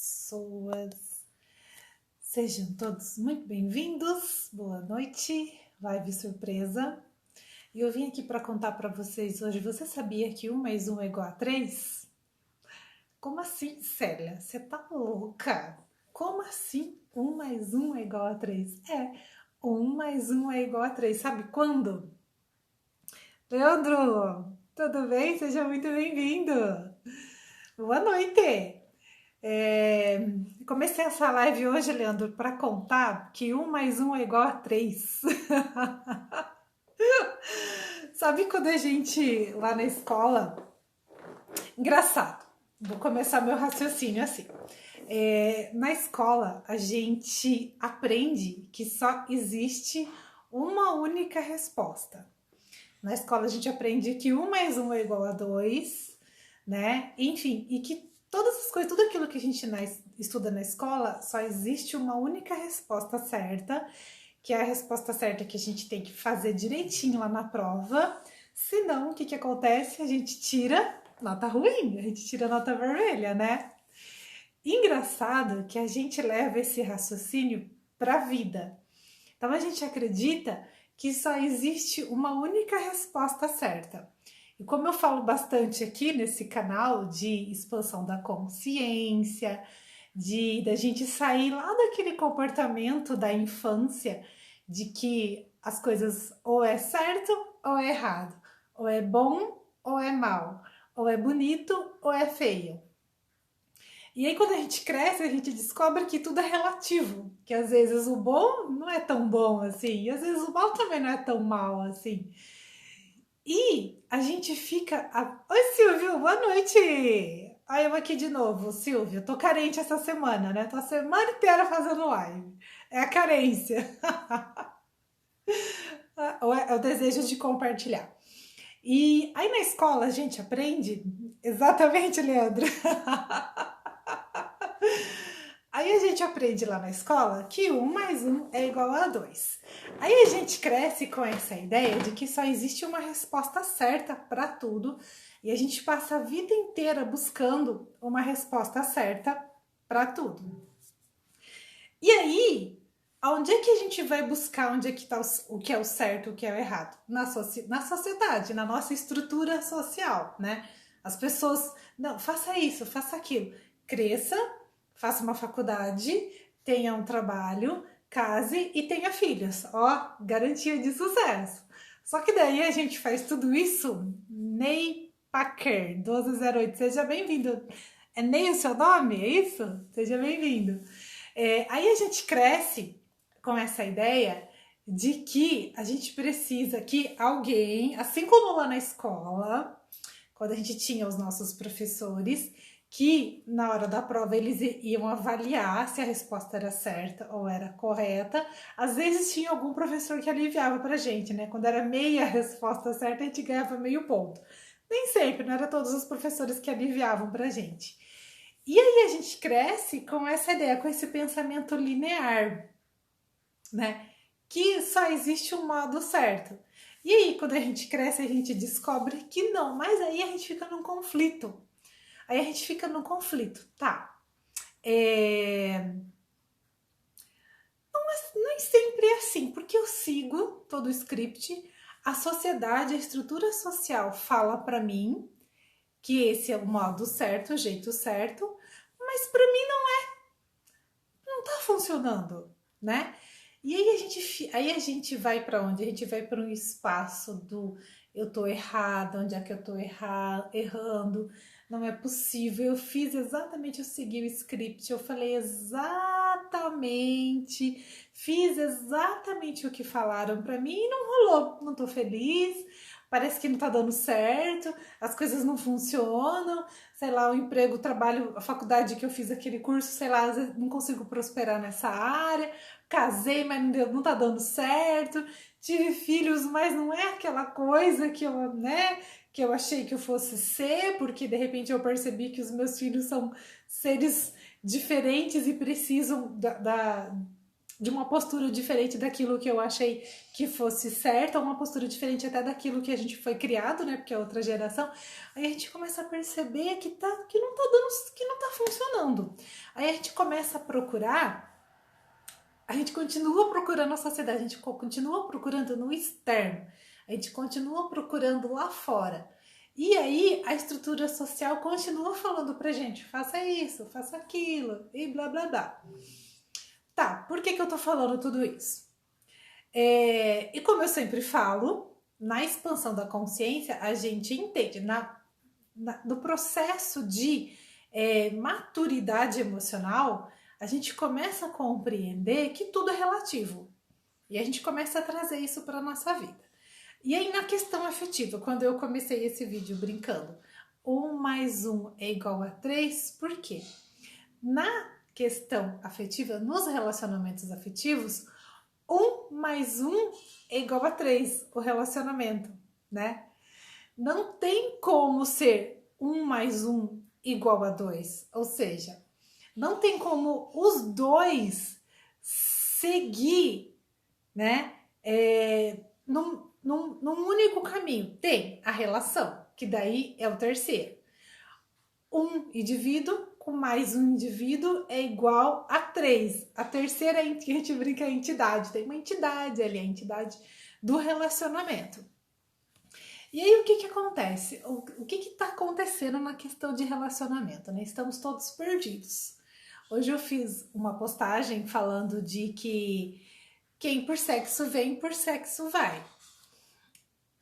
pessoas. Sejam todos muito bem-vindos. Boa noite. Live surpresa. E eu vim aqui para contar para vocês hoje. Você sabia que 1 mais 1 é igual a 3? Como assim, Célia? Você tá louca? Como assim 1 mais 1 é igual a 3? 1 mais 1 é igual a 3. Sabe quando? Leandro, tudo bem? Seja muito bem-vindo. Boa noite. Comecei essa live hoje, Leandro, para contar que 1 mais 1 é igual a 3. Sabe quando a gente, lá na escola... Engraçado, vou começar meu raciocínio assim. Na escola, a gente aprende que só existe uma única resposta. Na escola, a gente aprende que 1 mais 1 é igual a 2, né? Enfim, e que todas as coisas, tudo aquilo que a gente estuda na escola, só existe uma única resposta certa, que é a resposta certa que a gente tem que fazer direitinho lá na prova. Senão, o que acontece? A gente tira nota ruim, a gente tira nota vermelha, né? Engraçado que a gente leva esse raciocínio para a vida. Então, a gente acredita que só existe uma única resposta certa. E como eu falo bastante aqui nesse canal de expansão da consciência, da gente sair lá daquele comportamento da infância, de que as coisas ou é certo ou é errado, ou é bom ou é mal, ou é bonito ou é feio. E aí quando a gente cresce, a gente descobre que tudo é relativo, que às vezes o bom não é tão bom assim, e às vezes o mal também não é tão mal assim. E a gente fica... Oi, Silvio, boa noite! Aí eu aqui de novo, Silvio, tô carente essa semana, né? Tô a semana inteira fazendo live. É a carência. É o desejo de compartilhar. E aí na escola a gente aprende... Exatamente, Leandro. Aí a gente aprende lá na escola que 1 mais 1 é igual a 2. Aí a gente cresce com essa ideia de que só existe uma resposta certa para tudo e a gente passa a vida inteira buscando uma resposta certa para tudo. E aí, onde é que a gente vai buscar onde é que está o que é o certo, o que é o errado? Na sociedade, na nossa estrutura social, né? As pessoas, não, faça isso, faça aquilo. Cresça, faça uma faculdade, tenha um trabalho, case e tenha filhos. Ó, garantia de sucesso. Só que daí a gente faz tudo isso, Ney Packer, 1208, seja bem-vindo. É Ney o seu nome? É isso? Seja bem-vindo. Aí a gente cresce com essa ideia de que a gente precisa que alguém, assim como lá na escola, quando a gente tinha os nossos professores, que na hora da prova eles iam avaliar se a resposta era certa ou era correta. Às vezes tinha algum professor que aliviava pra gente, né? Quando era meia resposta certa, a gente ganhava meio ponto. Nem sempre, não era todos os professores que aliviavam pra gente. E aí a gente cresce com essa ideia, com esse pensamento linear, né? Que só existe um modo certo. E aí, quando a gente cresce, a gente descobre que não, mas aí a gente fica num conflito. Aí a gente fica num conflito, tá? Nem sempre é assim, porque eu sigo todo o script, a sociedade, a estrutura social fala para mim que esse é o modo certo, o jeito certo, mas para mim não tá funcionando, né? E aí a gente vai para onde? A gente vai para um espaço do eu tô errada, onde é que eu tô errando, não é possível, eu fiz exatamente, eu segui o script, eu falei exatamente, fiz exatamente o que falaram para mim e não rolou, não tô feliz, parece que não tá dando certo, as coisas não funcionam, sei lá, o emprego, o trabalho, a faculdade que eu fiz aquele curso, sei lá, não consigo prosperar nessa área, casei, mas não tá dando certo, tive filhos, mas não é aquela coisa que eu, né, que eu achei que eu fosse ser, porque de repente eu percebi que os meus filhos são seres diferentes e precisam de uma postura diferente daquilo que eu achei que fosse certo, ou uma postura diferente até daquilo que a gente foi criado, né? Porque é outra geração. Aí a gente começa a perceber que não tá dando, que não tá funcionando. Aí a gente começa a procurar, a gente continua procurando na sociedade, a gente continua procurando no externo, a gente continua procurando lá fora. E aí a estrutura social continua falando pra gente, faça isso, faça aquilo, e blá blá blá. Tá, por que eu tô falando tudo isso? E como eu sempre falo, na expansão da consciência, a gente entende, no processo de maturidade emocional, a gente começa a compreender que tudo é relativo. E a gente começa a trazer isso para a nossa vida. E aí, na questão afetiva, quando eu comecei esse vídeo brincando, 1 mais 1 é igual a 3, por quê? Na questão afetiva, nos relacionamentos afetivos, 1 mais 1 é igual a 3, o relacionamento, né? Não tem como ser 1 mais 1 igual a 2, ou seja, não tem como os dois seguir, né, num único caminho. Tem a relação, que daí é o terceiro. Um indivíduo com mais um indivíduo é igual a 3. A terceira, a gente brinca, é a entidade. Tem uma entidade ali, a entidade do relacionamento. E aí, o que acontece? O que está acontecendo na questão de relacionamento, né? Estamos todos perdidos. Hoje eu fiz uma postagem falando de que quem por sexo vem, por sexo vai.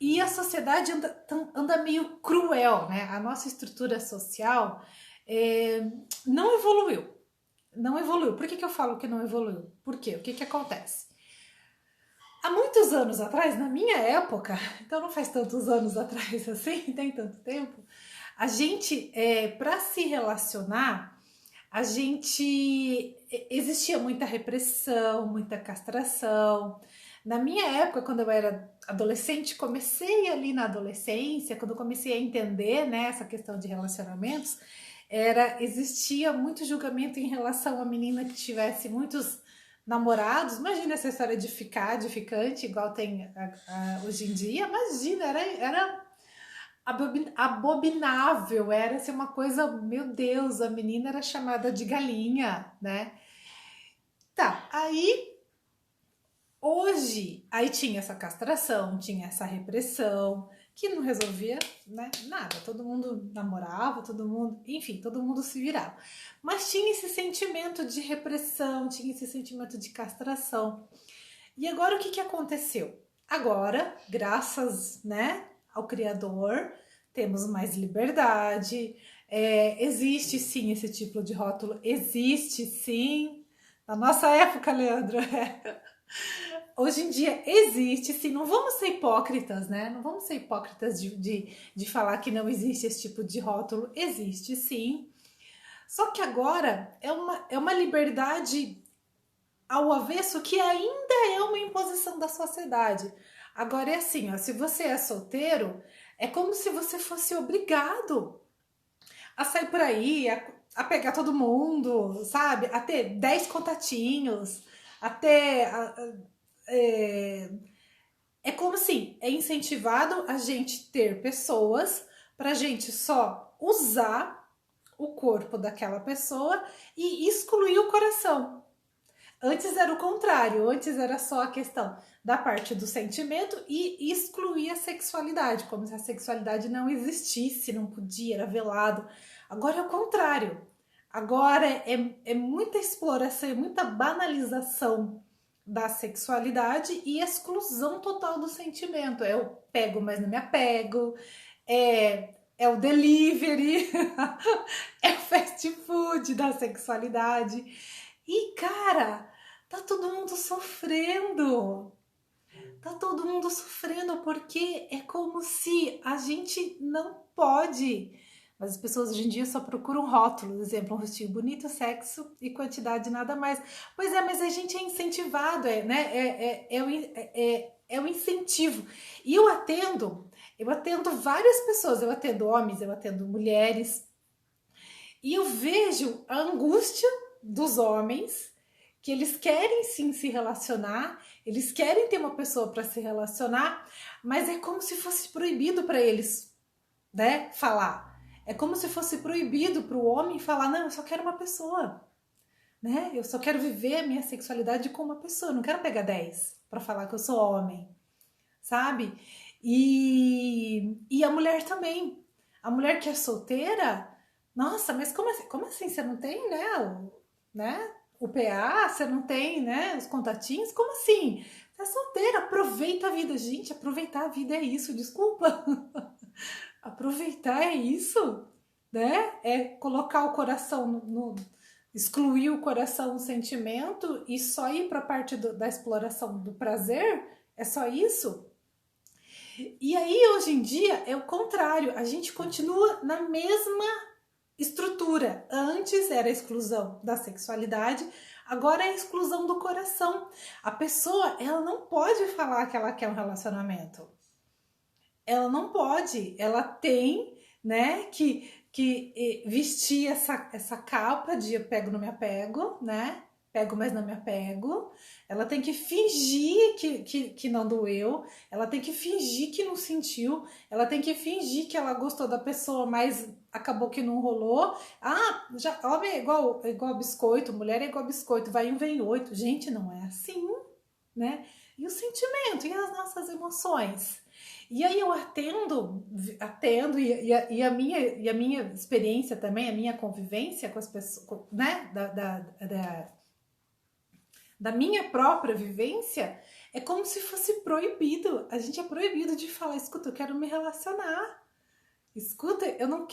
E a sociedade anda meio cruel, né? A nossa estrutura social não evoluiu. Não evoluiu. Por que eu falo que não evoluiu? Por quê? O que acontece? Há muitos anos atrás, na minha época, então não faz tantos anos atrás assim, tem tanto tempo, a gente, para se relacionar, existia muita repressão, muita castração. Na minha época, quando eu era adolescente, comecei ali na adolescência, quando eu comecei a entender, né, essa questão de relacionamentos, existia muito julgamento em relação à menina que tivesse muitos namorados. Imagina essa história de ficante, igual tem hoje em dia. Imagina, era abominável, era assim, uma coisa, meu Deus, a menina era chamada de galinha, né? Tá, aí hoje, aí tinha essa castração, tinha essa repressão, que não resolvia, né, nada. Todo mundo namorava, todo mundo, enfim, todo mundo se virava. Mas tinha esse sentimento de repressão, tinha esse sentimento de castração. E agora o que aconteceu? Agora, graças, né, ao Criador, temos mais liberdade. Existe sim esse tipo de rótulo, existe sim. Na nossa época, Leandro, hoje em dia existe, sim, não vamos ser hipócritas, né? Não vamos ser hipócritas de falar que não existe esse tipo de rótulo. Existe, sim. Só que agora é uma liberdade ao avesso que ainda é uma imposição da sociedade. Agora é assim, ó, se você é solteiro, é como se você fosse obrigado a sair por aí, a pegar todo mundo, sabe? A ter 10 contatinhos, é como assim, é incentivado a gente ter pessoas pra gente só usar o corpo daquela pessoa e excluir o coração. Antes era o contrário, antes era só a questão da parte do sentimento e excluir a sexualidade, como se a sexualidade não existisse, não podia, era velado. Agora é o contrário. Agora é muita exploração, é muita banalização da sexualidade e exclusão total do sentimento. É o pego, mas não me apego, é o delivery, é o fast food da sexualidade. E, cara, tá todo mundo sofrendo. Tá todo mundo sofrendo porque é como se a gente não pode. Mas as pessoas hoje em dia só procuram rótulos, exemplo, um rostinho bonito, sexo e quantidade, nada mais. Pois é, mas a gente é incentivado, né? É o incentivo. E eu atendo várias pessoas, eu atendo homens, eu atendo mulheres, e eu vejo a angústia dos homens que eles querem sim se relacionar, eles querem ter uma pessoa para se relacionar, mas é como se fosse proibido para eles, né, falar. É como se fosse proibido para o homem falar, não, eu só quero uma pessoa, né? Eu só quero viver a minha sexualidade com uma pessoa, não quero pegar 10 para falar que eu sou homem, sabe? E a mulher também. A mulher que é solteira, nossa, mas como assim você não tem, né? O PA, você não tem, né? Os contatinhos? Como assim? Você é solteira, aproveita a vida. Gente, aproveitar a vida é isso, desculpa. Aproveitar é isso, né? É colocar o coração excluir o coração no sentimento e só ir para a parte da exploração do prazer. É só isso? E aí, hoje em dia, é o contrário. A gente continua na mesma estrutura. Antes era a exclusão da sexualidade, agora é a exclusão do coração. A pessoa, ela não pode falar que ela quer um relacionamento. Ela não pode. Ela tem, né, que vestir essa capa de eu pego, não me apego, né? Pego, mas não me apego. Ela tem que fingir que não doeu. Ela tem que fingir que não sentiu. Ela tem que fingir que ela gostou da pessoa, mas acabou que não rolou. Ah, já, homem é igual biscoito, mulher é igual biscoito, vai um, vem oito. Gente, não é assim, né? E o sentimento, e as nossas emoções? E aí eu atendo e a minha experiência também, a minha convivência com as pessoas, né, da minha própria vivência, é como se fosse proibido. A gente é proibido de falar, escuta, eu quero me relacionar. Escuta, eu não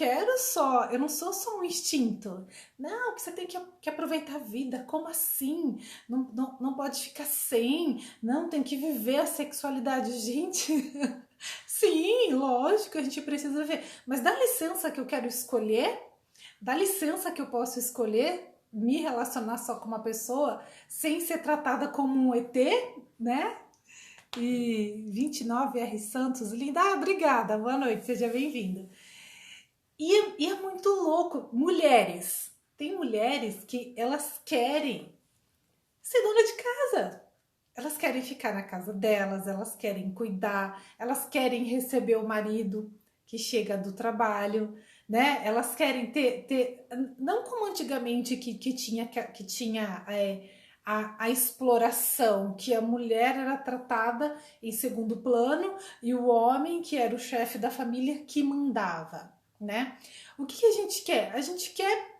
sou só um instinto. Não, que você tem que aproveitar a vida. Como assim? Não pode ficar sem. Não, tem que viver a sexualidade. Gente, sim, lógico, a gente precisa ver. Mas dá licença que eu quero escolher? Dá licença que eu posso escolher me relacionar só com uma pessoa sem ser tratada como um ET, né? E 29R Santos, linda, obrigada, boa noite, seja bem-vinda. E é muito louco, mulheres, tem mulheres que elas querem ser dona de casa, elas querem ficar na casa delas, elas querem cuidar, elas querem receber o marido que chega do trabalho, né? Elas querem não como antigamente que tinha a exploração, que a mulher era tratada em segundo plano e o homem, que era o chefe da família, que mandava, né? O que a gente quer? A gente quer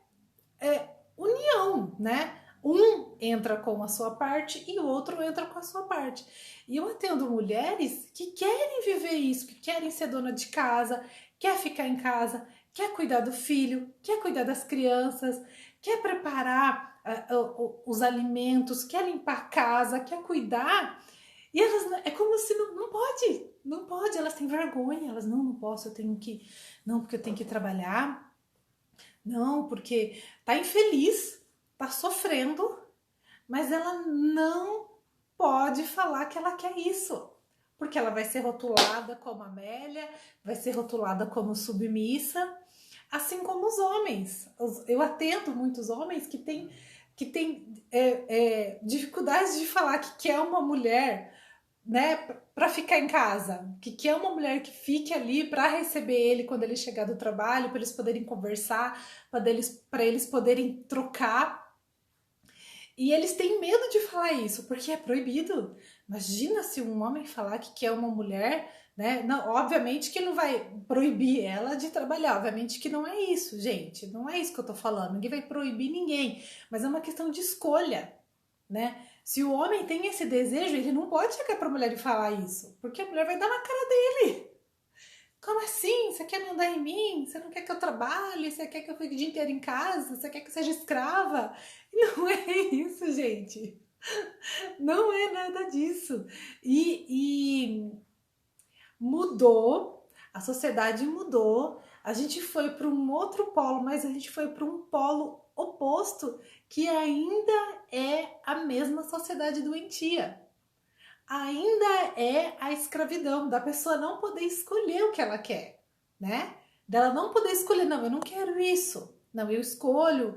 união, né? Um entra com a sua parte e o outro entra com a sua parte. E eu atendo mulheres que querem viver isso, que querem ser dona de casa, quer ficar em casa, quer cuidar do filho, quer cuidar das crianças, quer preparar os alimentos, quer limpar a casa, quer cuidar. E elas, é como se não pode, elas têm vergonha, elas não posso, não, porque eu tenho que trabalhar, não, porque tá infeliz, tá sofrendo, mas ela não pode falar que ela quer isso, porque ela vai ser rotulada como Amélia, vai ser rotulada como submissa, assim como os homens. Eu atendo muitos homens que têm dificuldades de falar que quer uma mulher, né, para ficar em casa, que é uma mulher que fique ali para receber ele quando ele chegar do trabalho, para eles poderem conversar, para eles poderem trocar. E eles têm medo de falar isso, porque é proibido. Imagina se um homem falar que quer uma mulher, né? Não, obviamente que não vai proibir ela de trabalhar, obviamente que não é isso, gente. Não é isso que eu tô falando. Ninguém vai proibir ninguém, mas é uma questão de escolha, né? Se o homem tem esse desejo, ele não pode chegar para a mulher e falar isso, porque a mulher vai dar na cara dele. Como assim? Você quer mandar em mim? Você não quer que eu trabalhe? Você quer que eu fique o dia inteiro em casa? Você quer que eu seja escrava? Não é isso, gente. Não é nada disso. E mudou, a sociedade mudou, a gente foi para um outro polo, mas a gente foi para um polo oposto, que ainda é a mesma sociedade doentia. Ainda é a escravidão, da pessoa não poder escolher o que ela quer, né? Dela não poder escolher, não, eu não quero isso, Não, eu escolho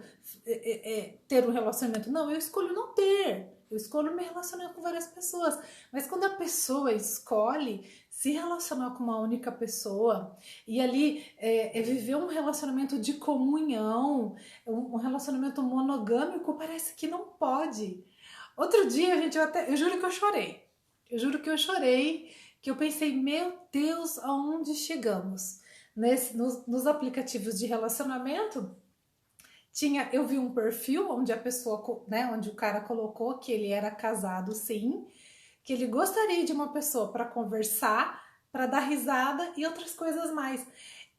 ter um relacionamento. Não, eu escolho não ter. Eu escolho me relacionar com várias pessoas. Mas quando a pessoa escolhe se relacionar com uma única pessoa e ali viver um relacionamento de comunhão, um relacionamento monogâmico, parece que não pode. Outro dia, gente, eu juro que eu chorei. Eu juro que eu chorei, que eu pensei, meu Deus, aonde chegamos? Nos aplicativos de relacionamento, eu vi um perfil onde a pessoa, né, onde o cara colocou que ele era casado, sim, que ele gostaria de uma pessoa para conversar, para dar risada e outras coisas mais.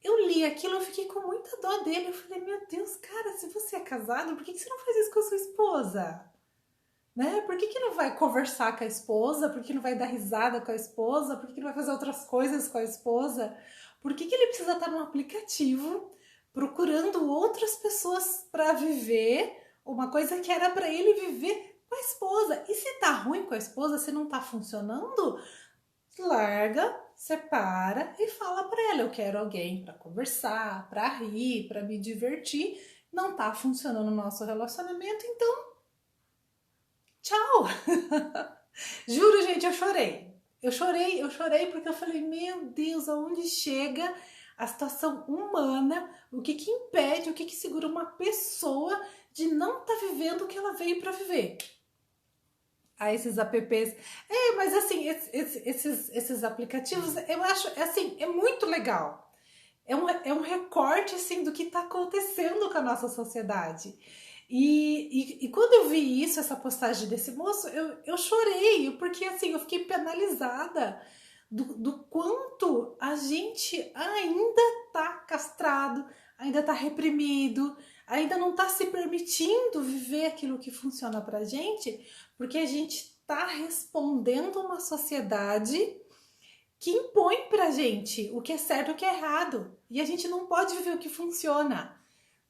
Eu li aquilo, eu fiquei com muita dó dele. Eu falei, meu Deus, cara, se você é casado, por que você não faz isso com a sua esposa? Né? Por que não vai conversar com a esposa? Por que não vai dar risada com a esposa? Por que não vai fazer outras coisas com a esposa? Por que ele precisa estar num aplicativo procurando outras pessoas para viver uma coisa que era para ele viver com a esposa? E se tá ruim com a esposa, se não tá funcionando, larga, separa e fala para ela, eu quero alguém para conversar, para rir, para me divertir. Não tá funcionando o nosso relacionamento, então tchau! Juro, gente, eu chorei. Eu chorei porque eu falei, meu Deus, aonde chega a situação humana? O que impede, o que segura uma pessoa de não estar vivendo o que ela veio para viver? A esses apps. Mas assim, esses aplicativos, eu acho, assim, é muito legal. É um recorte, assim, do que está acontecendo com a nossa sociedade. E quando eu vi isso, essa postagem desse moço, eu chorei, porque assim, eu fiquei penalizada do quanto a gente ainda tá castrado, ainda tá reprimido, ainda não tá se permitindo viver aquilo que funciona pra gente, porque a gente tá respondendo uma sociedade que impõe pra gente o que é certo e o que é errado. E a gente não pode viver o que funciona.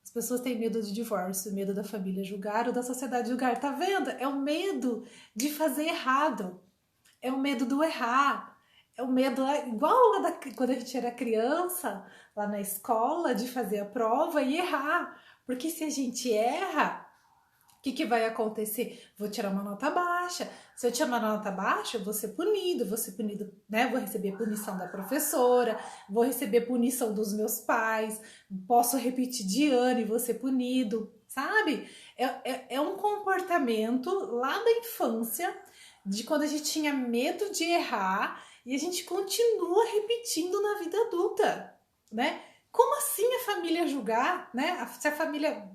As pessoas têm medo de divórcio, medo da família julgar ou da sociedade julgar. Tá vendo? É o medo de fazer errado. É o medo do errar. É o medo, igual lá quando a gente era criança, lá na escola, de fazer a prova e errar. Porque se a gente erra, o que vai acontecer? Vou tirar uma nota baixa. Se eu tirar uma nota baixa, eu vou ser punido, né? Vou receber punição da professora, vou receber punição dos meus pais, posso repetir de ano e vou ser punido, sabe? É um comportamento lá da infância, de quando a gente tinha medo de errar e a gente continua repetindo na vida adulta, né? Como assim a família julgar, né? Se a família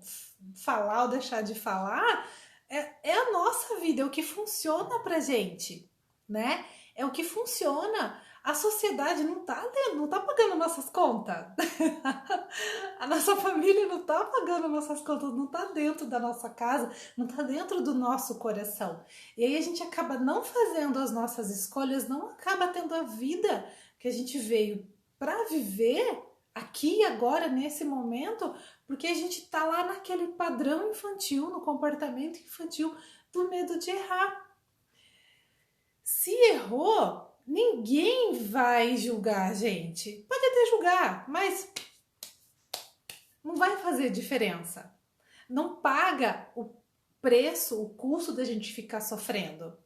falar ou deixar de falar, é a nossa vida, é o que funciona pra gente, né? É o que funciona. A sociedade não tá pagando nossas contas. A nossa família não tá pagando nossas contas, não tá dentro da nossa casa, não tá dentro do nosso coração. E aí a gente acaba não fazendo as nossas escolhas, não acaba tendo a vida que a gente veio para viver aqui e agora, nesse momento, porque a gente tá lá naquele padrão infantil, no comportamento infantil do medo de errar. Se errou, ninguém vai julgar a gente. Pode até julgar, mas não vai fazer diferença. Não paga o preço, o custo da gente ficar sofrendo.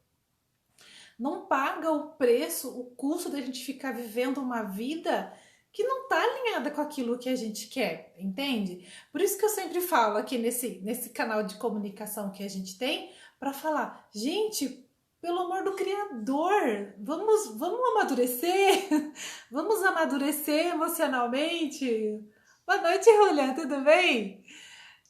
Não paga o preço, o custo da gente ficar vivendo uma vida que não tá alinhada com aquilo que a gente quer, entende? Por isso que eu sempre falo aqui nesse canal de comunicação que a gente tem, para falar, gente, pelo amor do Criador, vamos amadurecer, vamos amadurecer emocionalmente. Boa noite, Julia, tudo bem?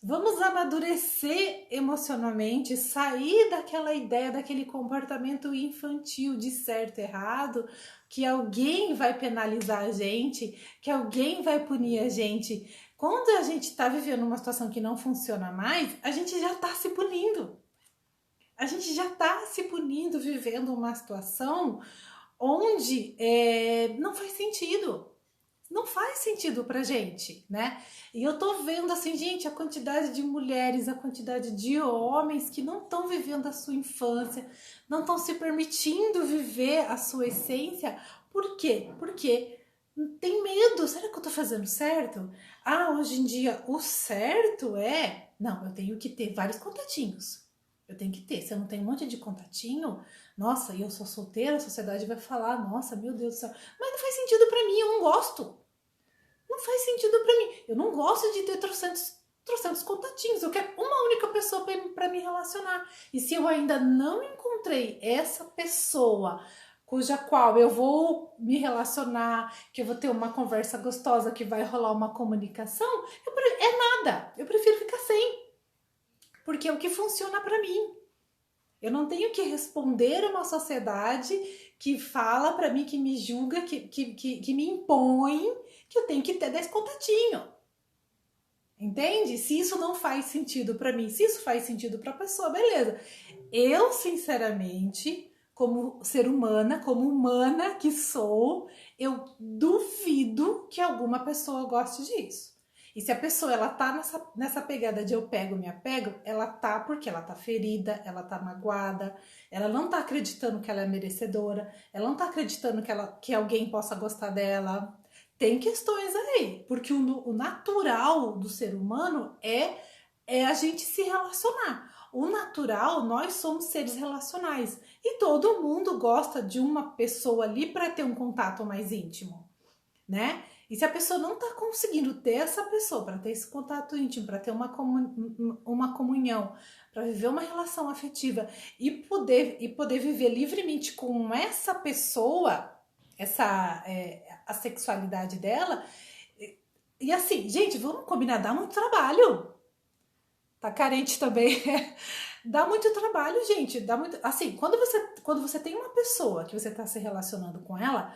Vamos amadurecer emocionalmente, sair daquela ideia, daquele comportamento infantil de certo e errado, que alguém vai penalizar a gente, que alguém vai punir a gente. Quando a gente está vivendo uma situação que não funciona mais, a gente já está se punindo. A gente já está se punindo, vivendo uma situação onde não faz sentido. Não faz sentido pra gente, né? E eu tô vendo assim, gente, a quantidade de mulheres, a quantidade de homens que não estão vivendo a sua infância, não estão se permitindo viver a sua essência. Por quê? Porque tem medo, será que eu tô fazendo certo? Ah, hoje em dia o certo é, não, eu tenho que ter vários contatinhos. Eu tenho que ter, se eu não tenho um monte de contatinho, nossa, e eu sou solteira, a sociedade vai falar, nossa, meu Deus do céu, mas não faz sentido pra mim, eu não gosto. Não faz sentido pra mim. Eu não gosto de ter trocentos contatinhos. Eu quero uma única pessoa para me relacionar. E se eu ainda não encontrei essa pessoa cuja qual eu vou me relacionar, que eu vou ter uma conversa gostosa, que vai rolar uma comunicação, é nada. Eu prefiro ficar sem. Porque é o que funciona para mim. Eu não tenho que responder uma sociedade que fala para mim, que me julga, que me impõe que eu tenho que ter 10 contatinhos. Entende? Se isso não faz sentido para mim, se isso faz sentido para a pessoa, beleza. Eu, sinceramente, como ser humana, como humana que sou, eu duvido que alguma pessoa goste disso. E se a pessoa ela tá nessa pegada de eu pego, me apego, ela tá porque ela tá ferida, ela tá magoada, ela não tá acreditando que ela é merecedora, ela não tá acreditando que alguém possa gostar dela. Tem questões aí, porque o natural do ser humano é a gente se relacionar. O natural, nós somos seres relacionais e todo mundo gosta de uma pessoa ali para ter um contato mais íntimo, né? E se a pessoa não está conseguindo ter essa pessoa para ter esse contato íntimo, para ter uma comunhão, para viver uma relação afetiva e poder viver livremente com essa pessoa, a sexualidade dela. E assim, gente, vamos combinar, dá muito trabalho. Tá carente também. Dá muito trabalho, gente. Dá muito. Assim, quando você tem uma pessoa que você tá se relacionando com ela,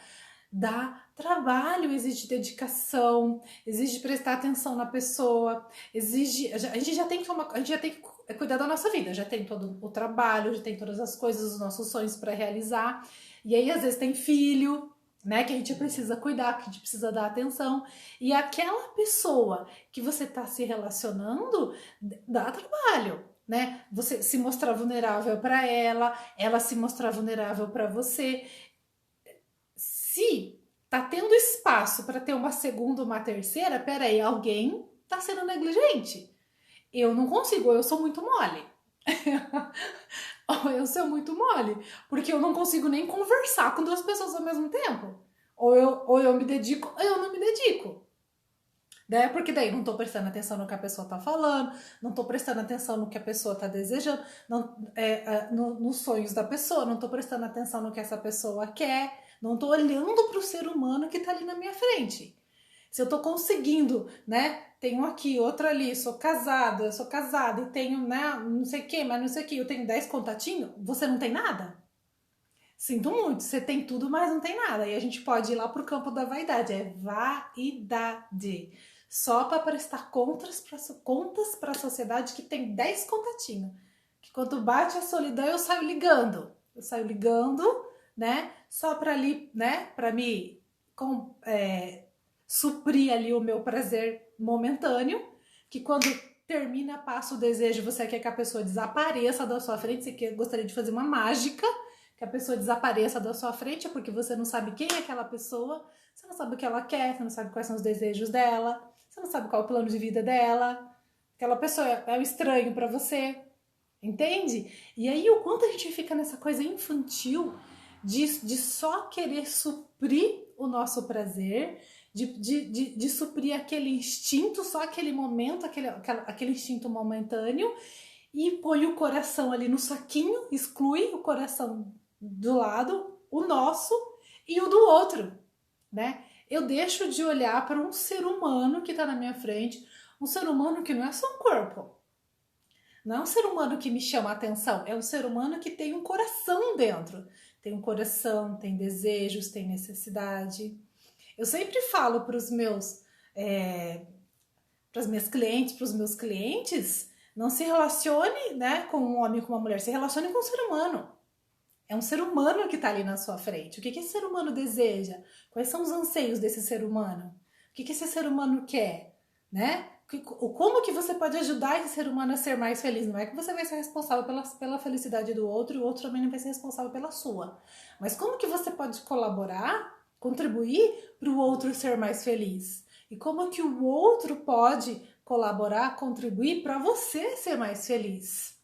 dá trabalho, exige dedicação, exige prestar atenção na pessoa, exige. A gente já tem que tomar, a gente já tem que cuidar da nossa vida, já tem todo o trabalho, já tem todas as coisas, os nossos sonhos para realizar. E aí, às vezes, tem filho, né, que a gente precisa cuidar, que a gente precisa dar atenção. E aquela pessoa que você está se relacionando dá trabalho, né? Você se mostrar vulnerável para ela se mostrar vulnerável para você. Se tá tendo espaço para ter uma segunda, uma terceira, peraí, alguém tá sendo negligente. Eu não consigo, eu sou muito mole. Eu sou muito mole, porque eu não consigo nem conversar com duas pessoas ao mesmo tempo. Ou eu me dedico, ou eu não me dedico. Né? Porque daí não tô prestando atenção no que a pessoa tá falando, não tô prestando atenção no que a pessoa tá desejando, nos sonhos da pessoa, não tô prestando atenção no que essa pessoa quer, não tô olhando pro ser humano que tá ali na minha frente. Se eu tô conseguindo, né? Tenho aqui, outra ali, sou casada e tenho, né, não sei o que, mas não sei o que, eu tenho 10 contatinhos, você não tem nada? Sinto muito, você tem tudo, mas não tem nada. E a gente pode ir lá pro campo da vaidade, é vaidade. Só para prestar contas para a sociedade que tem 10 contatinhos. Que quando bate a solidão eu saio ligando. Eu saio ligando, né? Só para ali, né? Para me suprir ali o meu prazer momentâneo. Que quando termina, passa o desejo, você quer que a pessoa desapareça da sua frente, você gostaria de fazer uma mágica que a pessoa desapareça da sua frente, porque você não sabe quem é aquela pessoa, você não sabe o que ela quer, você não sabe quais são os desejos dela, você não sabe qual é o plano de vida dela, aquela pessoa é um estranho para você, entende? E aí o quanto a gente fica nessa coisa infantil de só querer suprir o nosso prazer, de suprir aquele instinto, só aquele momento, aquele instinto momentâneo, e põe o coração ali no saquinho, exclui o coração do lado, o nosso e o do outro, né? Eu deixo de olhar para um ser humano que está na minha frente, um ser humano que não é só um corpo, não é um ser humano que me chama a atenção, é um ser humano que tem um coração dentro, tem um coração, tem desejos, tem necessidade. Eu sempre falo para os meus, para as minhas clientes, para os meus clientes, não se relacione, né, com um homem ou com uma mulher, se relacione com um ser humano. É um ser humano que está ali na sua frente. O que esse ser humano deseja? Quais são os anseios desse ser humano? O que esse ser humano quer? Né? Como que você pode ajudar esse ser humano a ser mais feliz? Não é que você vai ser responsável pela felicidade do outro e o outro também não vai ser responsável pela sua. Mas como que você pode colaborar contribuir para o outro ser mais feliz. E como que o outro pode colaborar, contribuir para você ser mais feliz.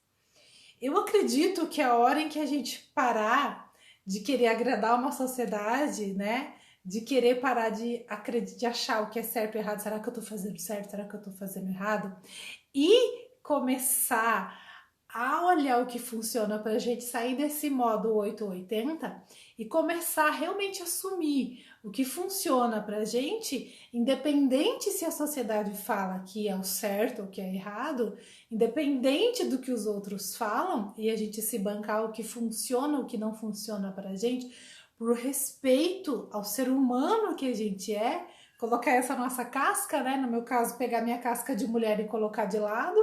Eu acredito que a hora em que a gente parar de querer agradar uma sociedade, né? De querer parar de achar o que é certo ou errado, será que eu tô fazendo certo, será que eu tô fazendo errado? E começar a olhar o que funciona para a gente sair desse modo 880 e começar a realmente assumir o que funciona para a gente, independente se a sociedade fala que é o certo ou que é errado, independente do que os outros falam, e a gente se bancar o que funciona, o que não funciona para a gente, por respeito ao ser humano que a gente é, colocar essa nossa casca, né? No meu caso, pegar minha casca de mulher e colocar de lado,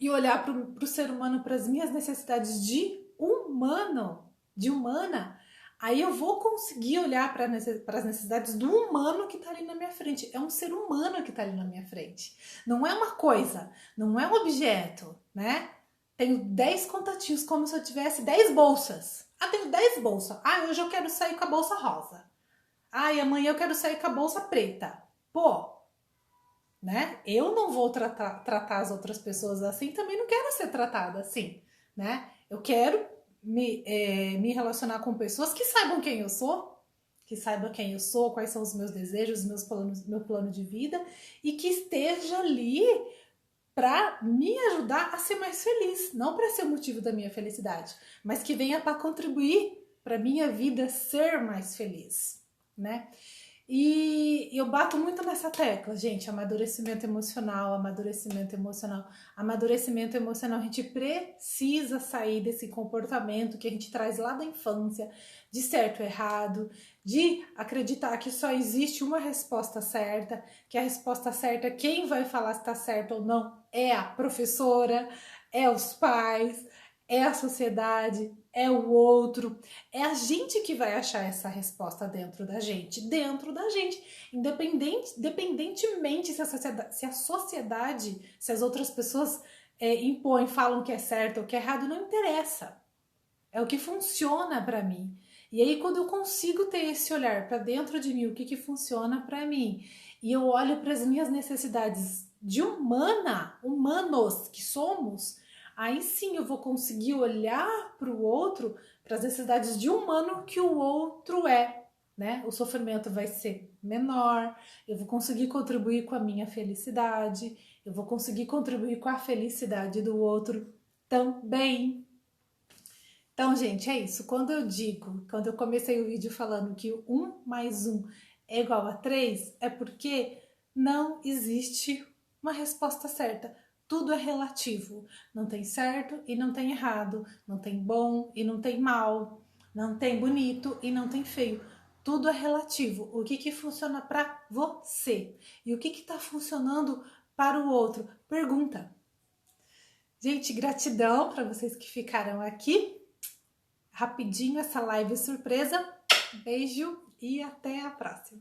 e olhar para o ser humano, para as minhas necessidades de humano, de humana, aí eu vou conseguir olhar para as necessidades do humano que está ali na minha frente. É um ser humano que está ali na minha frente. Não é uma coisa, não é um objeto, né? Tenho 10 contatinhos, como se eu tivesse 10 bolsas. Ah, tenho 10 bolsas. Ah, hoje eu quero sair com a bolsa rosa. Ah, e amanhã eu quero sair com a bolsa preta. Pô, né? Eu não vou tratar as outras pessoas assim, também não quero ser tratada assim, né? Eu quero me relacionar com pessoas que saibam quem eu sou, que saibam quem eu sou, quais são os meus desejos, meus planos, meu plano de vida, e que esteja ali para me ajudar a ser mais feliz, não para ser o motivo da minha felicidade, mas que venha para contribuir para minha vida ser mais feliz, né? E eu bato muito nessa tecla, gente, amadurecimento emocional, amadurecimento emocional. Amadurecimento emocional, a gente precisa sair desse comportamento que a gente traz lá da infância, de certo ou errado, de acreditar que só existe uma resposta certa, que a resposta certa, quem vai falar se está certo ou não, é a professora, é os pais, é a sociedade, é o outro, é a gente que vai achar essa resposta dentro da gente, independentemente se a sociedade, se as outras pessoas impõem, falam que é certo ou que é errado, não interessa. É o que funciona para mim. E aí quando eu consigo ter esse olhar para dentro de mim, o que funciona para mim, e eu olho para as minhas necessidades de humanos que somos, aí sim eu vou conseguir olhar para o outro, para as necessidades de humano que o outro é, né? O sofrimento vai ser menor, eu vou conseguir contribuir com a minha felicidade, eu vou conseguir contribuir com a felicidade do outro também. Então, gente, é isso. Quando eu comecei o vídeo falando que 1 mais 1 é igual a 3, é porque não existe uma resposta certa. Tudo é relativo. Não tem certo e não tem errado. Não tem bom e não tem mal. Não tem bonito e não tem feio. Tudo é relativo. O que funciona para você? E o que está funcionando para o outro? Pergunta. Gente, gratidão para vocês que ficaram aqui. Rapidinho essa live surpresa. Beijo e até a próxima.